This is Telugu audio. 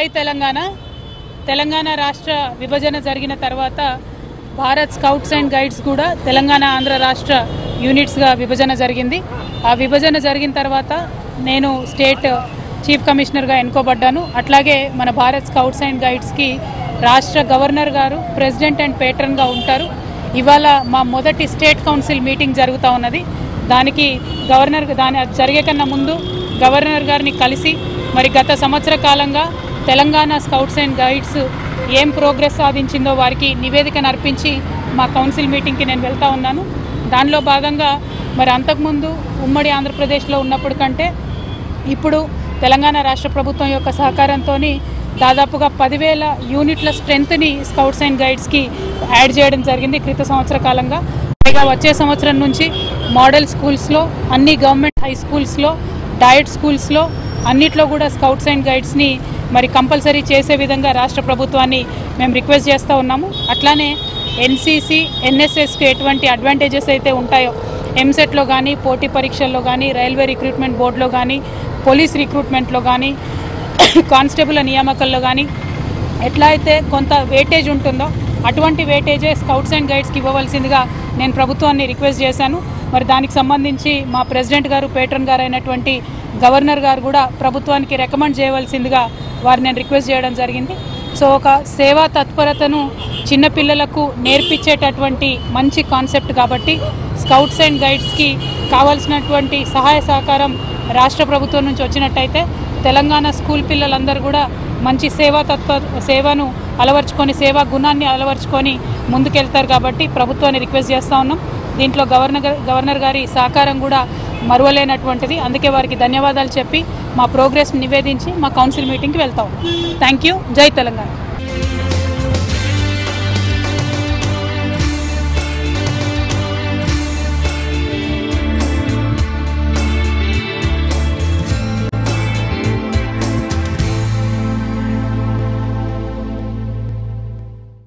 జై తెలంగాణ. తెలంగాణ రాష్ట్ర విభజన జరిగిన తర్వాత భారత్ స్కౌట్స్ అండ్ గైడ్స్ కూడా తెలంగాణ ఆంధ్ర రాష్ట్ర యూనిట్స్గా విభజన జరిగింది. ఆ విభజన జరిగిన తర్వాత నేను స్టేట్ చీఫ్ కమిషనర్గా ఎన్నుకోబడ్డాను. అట్లాగే మన భారత్ స్కౌట్స్ అండ్ గైడ్స్కి రాష్ట్ర గవర్నర్ గారు ప్రెసిడెంట్ అండ్ పేట్రన్గా ఉంటారు. ఇవాళ మా మొదటి స్టేట్ కౌన్సిల్ మీటింగ్ జరుగుతూ ఉన్నది. దానికి దాని జరిగే కన్నా ముందు గవర్నర్ గారిని కలిసి మరి గత సంవత్సర కాలంగా తెలంగాణ స్కౌట్స్ అండ్ గైడ్స్ ఏం ప్రోగ్రెస్ సాధించిందో వారికి నివేదికను అర్పించి మా కౌన్సిల్ మీటింగ్కి నేను వెళ్తూ ఉన్నాను. దానిలో భాగంగా మరి అంతకుముందు ఉమ్మడి ఆంధ్రప్రదేశ్లో ఉన్నప్పుడు కంటే ఇప్పుడు తెలంగాణ రాష్ట్ర ప్రభుత్వం యొక్క సహకారంతో దాదాపుగా 10,000 యూనిట్ల స్ట్రెంత్ని స్కౌట్స్ అండ్ గైడ్స్కి యాడ్ చేయడం జరిగింది క్రిత సంవత్సర కాలంగా. పైగా వచ్చే సంవత్సరం నుంచి మోడల్ స్కూల్స్లో, అన్ని గవర్నమెంట్ హై స్కూల్స్లో, డయట్ స్కూల్స్లో అన్నిట్లో కూడా స్కౌట్స్ అండ్ గైడ్స్ని మరి కంపల్సరీ చేసే విధంగా రాష్ట్ర ప్రభుత్వాన్ని మేము రిక్వెస్ట్ చేస్తూ ఉన్నాము. అట్లానే ఎన్సీసీ, ఎన్ఎస్ఎస్కి ఎటువంటి అడ్వాంటేజెస్ అయితే ఉంటాయో ఎంసెట్లో కానీ, పోటీ పరీక్షల్లో కానీ, రైల్వే రిక్రూట్మెంట్ బోర్డులో కానీ, పోలీస్ రిక్రూట్మెంట్లో కానీ, కానిస్టేబుల్ నియామకాల్లో కానీ ఎట్లా అయితే కొంత వెయిటేజ్ ఉంటుందో అటువంటి వెయిటేజే స్కౌట్స్ అండ్ గైడ్స్కి ఇవ్వవలసిందిగా నేను ప్రభుత్వాన్ని రిక్వెస్ట్ చేశాను. మరి దానికి సంబంధించి మా ప్రెసిడెంట్ గారు, పేట్రన్ గారు అయినటువంటి గవర్నర్ గారు కూడా ప్రభుత్వానికి రికమెండ్ చేయవలసిందిగా వారిని నేను రిక్వెస్ట్ చేయడం జరిగింది. సో ఒక సేవా తత్పరతను చిన్నపిల్లలకు నేర్పించేటటువంటి మంచి కాన్సెప్ట్ కాబట్టి స్కౌట్స్ అండ్ గైడ్స్కి కావాల్సినటువంటి సహాయ సహకారం రాష్ట్ర ప్రభుత్వం నుంచి వచ్చినట్టయితే తెలంగాణ స్కూల్ పిల్లలందరూ కూడా మంచి సేవను అలవర్చుకొని, సేవా గుణాన్ని అలవర్చుకొని ముందుకెళ్తారు కాబట్టి ప్రభుత్వాన్ని రిక్వెస్ట్ చేస్తూ ఉన్నాం. దీంట్లో గవర్నర్ గారి సహకారం కూడా మరువలేనటువంటిది. అందుకే వారికి ధన్యవాదాలు చెప్పి మా ప్రోగ్రెస్ నివేదించి మా కౌన్సిల్ మీటింగ్కి వెళ్తాం. Thank you. జై తెలంగాణ.